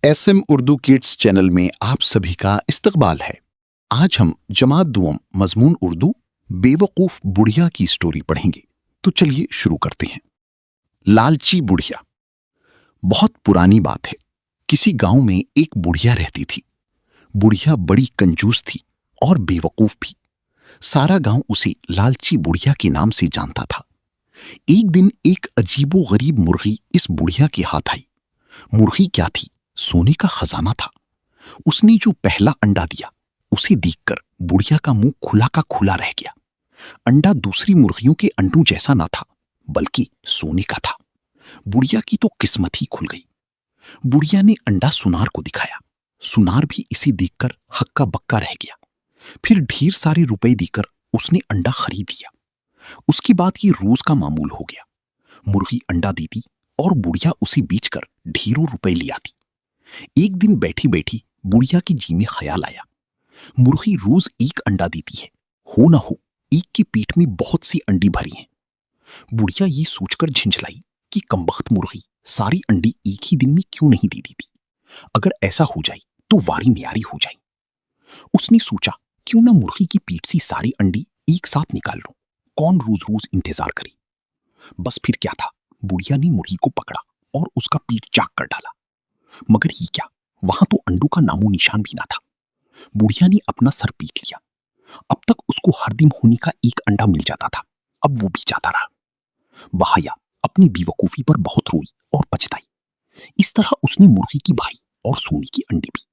SM Urdu kids channel में आप सभी का इस्तकबाल है। आज हम जमात दुआम मजमून उर्दू बेवकूफ बुढ़िया की स्टोरी पढ़ेंगे। तो चलिए शुरू करते हैं। लालची बुढ़िया। बहुत पुरानी बात है। किसी गांव में एक बुढ़िया रहती थी। बुढ़िया बड़ी कंजूस थी और बेवकूफ भी। सारा गांव उसे लालची बुढ़िया के नाम से जानता था। एक दिन एक अजीबो गरीब मुर्गी इस बुढ़िया के हाथ आई। मुर्गी क्या थी? सोने का खजाना था। उसने जो पहला अंडा दिया उसे देखकर बुढ़िया का मुंह खुला का खुला रह गया। अंडा दूसरी मुर्गियों के अंडों जैसा ना था, बल्कि सोने का था। बुढ़िया की तो किस्मत ही खुल गई। बुढ़िया ने अंडा सुनार को दिखाया। सुनार भी इसे देखकर हक्का बक्का रह गया। फिर ढेर सारे रुपए देकर उसने अंडा खरीद लिया। उसके बाद ये रोज का मामूल हो गया। मुर्गी अंडा देती और बुढ़िया उसे बेचकर ढेरों रुपए ले आती। एक दिन बैठी बैठी बुढ़िया की जी में ख्याल आया, मुर्गी रोज एक अंडा देती है, हो ना हो एक के पेट में बहुत सी अंडी भरी हैं। बुढ़िया ये सोचकर झिंझलाई कि कमबख्त मुर्गी सारी अंडी एक ही दिन में क्यों नहीं दे देती। अगर ऐसा हो जाए तो वारी न्यारी हो जाए। उसने सोचा, क्यों ना मुर्गी की पेट से सारी अंडी एक साथ निकाल लूं। कौन रोज रोज इंतजार करे। बस फिर क्या था, बुढ़िया ने मुर्गी को पकड़ा और उसका पेट चाक कर डाला। मगर ये क्या, वहां तो अंडों का नामो निशान भी ना था। बुढ़िया ने अपना सर पीट लिया। अब तक उसको हर दिन होने का एक अंडा मिल जाता था, अब वो भी जाता रहा। बहाया अपनी बेवकूफी पर बहुत रोई और पछताई। इस तरह उसने मुर्गी की भाई और सोने की अंडे भी